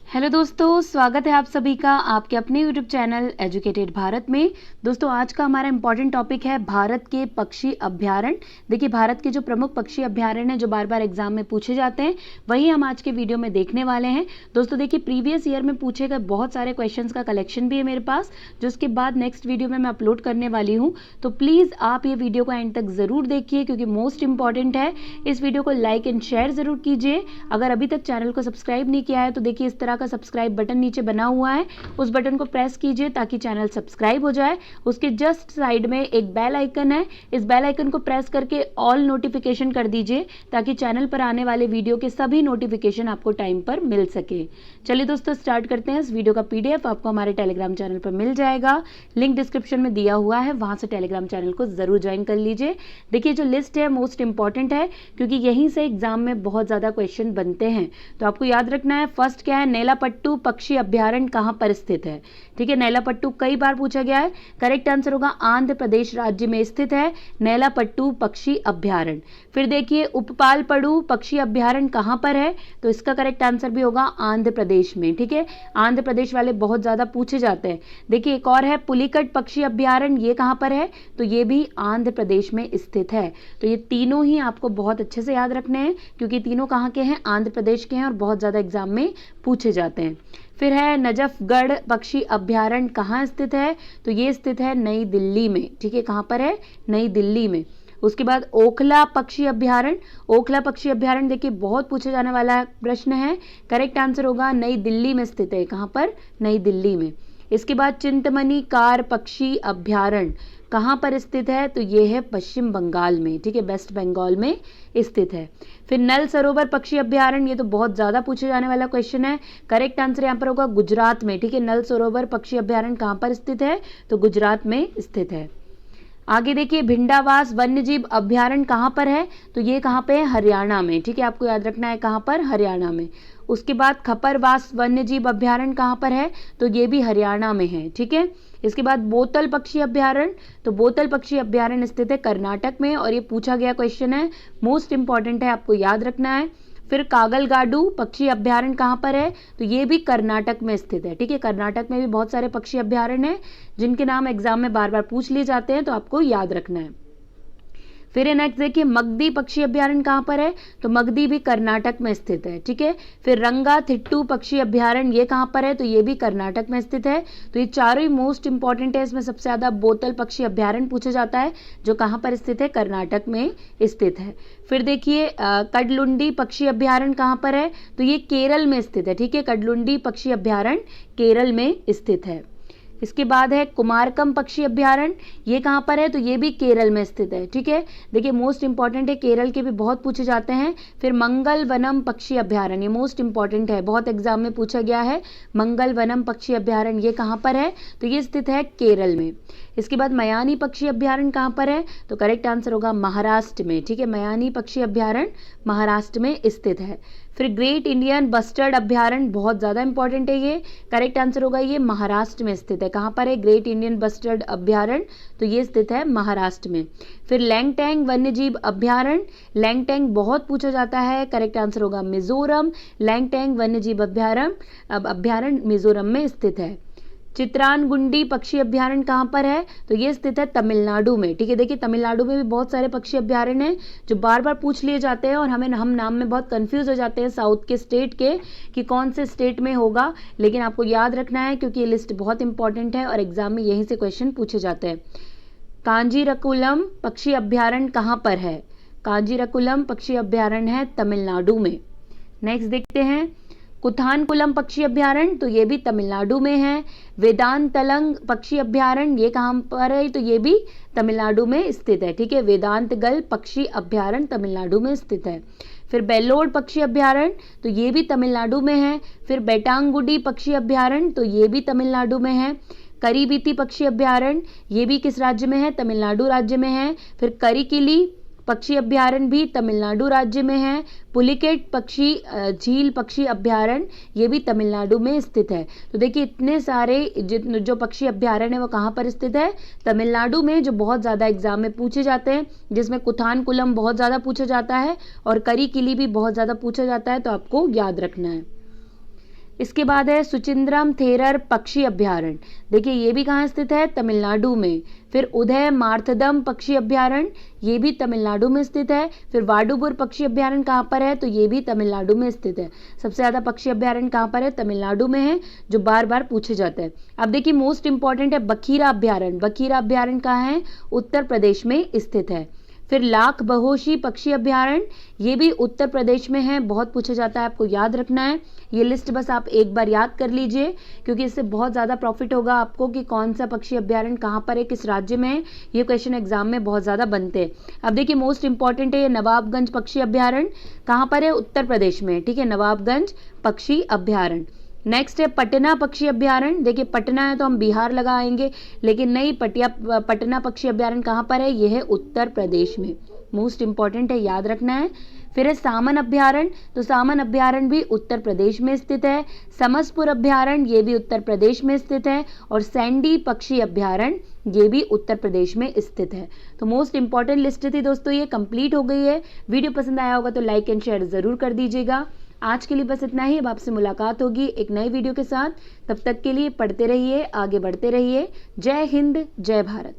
Hello दोस्तों, स्वागत है आप सभी का आपके अपने यूट्यूब चैनल एजुकेटेड भारत में। दोस्तों, आज का हमारा इंपॉर्टेंट टॉपिक है भारत के पक्षी अभ्यारण्य। देखिए, भारत के जो प्रमुख पक्षी अभ्यारण्य हैं जो बार बार एग्जाम में पूछे जाते हैं, वही हम आज के वीडियो में देखने वाले हैं। दोस्तों देखिए, प्रीवियस ईयर में पूछे गए बहुत सारे क्वेश्चन का कलेक्शन भी है मेरे पास, जो उसके बाद नेक्स्ट वीडियो में मैं अपलोड करने वाली हूँ। तो प्लीज़ आप ये वीडियो को एंड तक ज़रूर देखिए, क्योंकि मोस्ट इंपॉर्टेंट है। इस वीडियो को लाइक एंड शेयर ज़रूर कीजिए। अगर अभी तक चैनल को सब्सक्राइब नहीं किया है तो देखिए, इस तरह का सब्सक्राइब बटन नीचे बना हुआ है, उस बटन को प्रेस कीजिए ताकि चैनल सब्सक्राइब हो जाए। उसके जस्ट साइड में एक बेल आइकन है, इस बेल आइकन को प्रेस करके ऑल नोटिफिकेशन कर दीजिए ताकि चैनल पर आने वाले वीडियो के सभी नोटिफिकेशन आपको टाइम पर मिल सके। चलिए दोस्तों, स्टार्ट करते हैं। इस वीडियो का पीडीएफ आपको हमारे टेलीग्राम चैनल पर मिल जाएगा, लिंक डिस्क्रिप्शन में दिया हुआ है, वहां से टेलीग्राम चैनल को जरूर ज्वाइन कर लीजिए। देखिए, जो लिस्ट है मोस्ट इंपॉर्टेंट है, क्योंकि यहीं से एग्जाम में बहुत ज्यादा क्वेश्चन बनते हैं। तो आपको याद रखना है, फर्स्ट क्या है, नेलापट्टू पक्षी अभ्यारण्य कहां पर स्थित है। ठीक है, नेलापट्टू कई बार पूछा गया है। करेक्ट आंसर होगा आंध्र प्रदेश राज्य में स्थित है नेलापट्टू पक्षी अभ्यारण्य। फिर देखिए, उपपालपड़ू पक्षी अभ्यारण्य कहां पर है, तो इसका करेक्ट आंसर भी होगा आंध्र प्रदेश में। ठीक है, आंध्र प्रदेश वाले बहुत ज्यादा पूछे जाते हैं। देखिए, एक और है पुलिकट पक्षी अभ्यारण्य, ये कहां पर है, तो ये भी आंध्र प्रदेश में स्थित है। तो ये तीनों ही आपको बहुत अच्छे से याद रखने हैं, क्योंकि तीनों कहां के हैं, आंध्र प्रदेश के हैं और बहुत ज्यादा एग्जाम में पूछे जाते हैं। फिर है नजफगढ़ पक्षी अभ्यारण्य कहाँ स्थित है, तो ये स्थित है नई दिल्ली में। ठीक है, कहाँ पर है, नई दिल्ली में। उसके बाद ओखला पक्षी अभ्यारण्य, ओखला पक्षी अभ्यारण्य देखिए बहुत पूछे जाने वाला प्रश्न है। करेक्ट आंसर होगा नई दिल्ली में स्थित है। कहाँ पर, नई दिल्ली में। इसके बाद चिंतमनी कार पक्षी अभ्यारण्य कहाँ पर स्थित है, तो ये है पश्चिम बंगाल में। ठीक है, वेस्ट बंगाल में स्थित है। फिर नल सरोवर पक्षी अभ्यारण्य, ये तो बहुत ज्यादा पूछे जाने वाला क्वेश्चन है। करेक्ट आंसर यहाँ पर होगा गुजरात में। ठीक है, नल सरोवर पक्षी अभ्यारण्य कहाँ पर स्थित है, तो गुजरात में स्थित है। आगे देखिए, भिंडावास वन्यजीव अभ्यारण्य कहाँ पर है, तो ये कहाँ पे है, हरियाणा में। ठीक है, आपको याद रखना है कहाँ पर, हरियाणा में। उसके बाद खपरवास वन्यजीव अभ्यारण्य कहाँ पर है, तो ये भी हरियाणा में है। ठीक है, इसके बाद बोतल पक्षी अभ्यारण्य, तो बोतल पक्षी अभ्यारण्य स्थित है कर्नाटक में, और ये पूछा गया क्वेश्चन है, मोस्ट इंपॉर्टेंट है, आपको याद रखना है। फिर कागलगाडू पक्षी अभ्यारण्य कहाँ पर है, तो ये भी कर्नाटक में स्थित है। ठीक है, कर्नाटक में भी बहुत सारे पक्षी अभ्यारण्य हैं जिनके नाम एग्जाम में बार बार पूछ लिए जाते हैं, तो आपको याद रखना है। फिर नेक्स्ट देखिए, मगधी पक्षी अभ्यारण्य कहाँ पर है, तो मगधी भी कर्नाटक में स्थित है। ठीक है, फिर रंगाथिट्टू पक्षी अभ्यारण्य ये कहाँ पर है, तो ये भी कर्नाटक में स्थित है। तो ये चारों ही मोस्ट इंपॉर्टेंट है। इसमें सबसे ज्यादा बोतल पक्षी अभ्यारण्य पूछा जाता है, जो कहाँ पर स्थित है, कर्नाटक में स्थित है। फिर देखिए, कडलुंडी पक्षी अभ्यारण्य कहाँ पर है, तो ये केरल में स्थित है। ठीक है, कडलुंडी पक्षी अभ्यारण्य केरल में स्थित है। इसके बाद है कुमारकम पक्षी अभ्यारण्य, ये कहाँ पर है, तो ये भी केरल में स्थित है। ठीक है, देखिए मोस्ट इंपॉर्टेंट है, केरल के भी बहुत पूछे जाते हैं। फिर मंगल वनम पक्षी अभ्यारण्य, ये मोस्ट इंपॉर्टेंट है, बहुत एग्जाम में पूछा गया है। मंगल वनम पक्षी अभ्यारण्य ये कहाँ पर है, तो ये स्थित है केरल में। इसके बाद मयानी पक्षी अभ्यारण्य कहाँ पर है, तो करेक्ट आंसर होगा महाराष्ट्र में। ठीक है, मयानी पक्षी अभ्यारण्य महाराष्ट्र में स्थित है। फिर ग्रेट इंडियन बस्टर्ड अभ्यारण्य बहुत ज्यादा इंपॉर्टेंट है, ये करेक्ट आंसर होगा, ये महाराष्ट्र में स्थित है। कहाँ पर है ग्रेट इंडियन बस्टर्ड अभ्यारण्य, तो ये स्थित है महाराष्ट्र में। फिर लैंगटैंग वन्यजीव अभ्यारण्य, लैंगटैंग बहुत पूछा जाता है, करेक्ट आंसर होगा मिजोरम। लैंगटैंग वन्यजीव अभ्यारण्य मिजोरम में स्थित है। चित्रानगुंडी पक्षी अभ्यारण्य कहाँ पर है, तो ये स्थित है तमिलनाडु में। ठीक है, देखिए तमिलनाडु में भी बहुत सारे पक्षी अभ्यारण्य हैं जो बार बार पूछ लिए जाते हैं, और हम नाम में बहुत कंफ्यूज हो जाते हैं साउथ के स्टेट के कि कौन से स्टेट में होगा, लेकिन आपको याद रखना है क्योंकि ये लिस्ट बहुत इंपॉर्टेंट है और एग्जाम में यहीं से क्वेश्चन पूछे जाते हैं। कांजीरकुलम पक्षी अभ्यारण्य कहाँ पर है, कांजीरकुलम पक्षी अभ्यारण्य है तमिलनाडु में। नेक्स्ट देखते हैं, कुथानकुलम पक्षी अभ्यारण्य, तो ये भी तमिलनाडु में है। वेदांतलंग पक्षी अभ्यारण्य ये कहाँ पर है, तो ये भी तमिलनाडु में स्थित है। ठीक है, वेदांतगल पक्षी अभ्यारण्य तमिलनाडु में स्थित है। फिर बेल्लोर पक्षी अभ्यारण्य, तो ये भी तमिलनाडु में है। फिर बेटांगुडी पक्षी अभ्यारण्य, तो ये भी तमिलनाडु में है। करीबीती पक्षी अभ्यारण्य ये भी किस राज्य में है, तमिलनाडु राज्य में है। फिर करिकिली पक्षी अभ्यारण्य भी तमिलनाडु राज्य में है। पुलिकेट पक्षी झील पक्षी अभ्यारण्य ये भी तमिलनाडु में स्थित है। तो देखिए इतने सारे जो पक्षी अभ्यारण्य है वो कहाँ पर स्थित है, तमिलनाडु में, जो बहुत ज्यादा एग्जाम में पूछे जाते हैं, जिसमें कुथानकुलम बहुत ज्यादा पूछा जाता है और करिकिली भी बहुत ज्यादा पूछा जाता है, तो आपको याद रखना है। इसके बाद है सुचिंद्रम थेरर पक्षी अभ्यारण्य। देखिए ये भी कहाँ स्थित है, तमिलनाडु में। फिर उदय मार्थदम पक्षी अभ्यारण्य, ये भी तमिलनाडु में स्थित है। फिर वाडुपुर पक्षी अभ्यारण्य कहाँ पर है, तो ये भी तमिलनाडु में स्थित है। सबसे ज्यादा पक्षी अभ्यारण्य कहाँ पर है, तमिलनाडु में है, जो बार बार पूछे जाते हैं। अब देखिए मोस्ट इंपॉर्टेंट है बखीरा अभ्यारण्य। बखीरा अभ्यारण्य कहाँ है, उत्तर प्रदेश में स्थित है। फिर लाख बहोशी पक्षी अभ्यारण्य, ये भी उत्तर प्रदेश में है, बहुत पूछा जाता है, आपको याद रखना है। ये लिस्ट बस आप एक बार याद कर लीजिए, क्योंकि इससे बहुत ज़्यादा प्रॉफिट होगा आपको कि कौन सा पक्षी अभ्यारण्य कहाँ पर है, किस राज्य में है। ये क्वेश्चन एग्जाम में बहुत ज़्यादा बनते हैं। अब देखिए मोस्ट इंपॉर्टेंट है ये नवाबगंज पक्षी अभ्यारण्य, कहाँ पर है, उत्तर प्रदेश में। ठीक है, नवाबगंज पक्षी अभ्यारण्य। नेक्स्ट है पटना पक्षी अभ्यारण्य। देखिए पटना है तो हम बिहार लगाएंगे, लेकिन नहीं, पटना पक्षी अभ्यारण्य कहाँ पर है, यह है उत्तर प्रदेश में। मोस्ट इंपॉर्टेंट है, याद रखना है। फिर है सामन अभ्यारण्य, तो सामन अभ्यारण्य भी उत्तर प्रदेश में स्थित है। समसपुर अभ्यारण्य, ये भी उत्तर प्रदेश में स्थित है। और सैंडी पक्षी अभ्यारण्य, ये भी उत्तर प्रदेश में स्थित है। तो मोस्ट इंपॉर्टेंट लिस्ट थी दोस्तों, ये कंप्लीट हो गई है। वीडियो पसंद आया होगा तो लाइक एंड शेयर जरूर कर दीजिएगा। आज के लिए बस इतना ही। अब आपसे मुलाकात होगी एक नए वीडियो के साथ। तब तक के लिए पढ़ते रहिए, आगे बढ़ते रहिए। जय हिंद, जय भारत।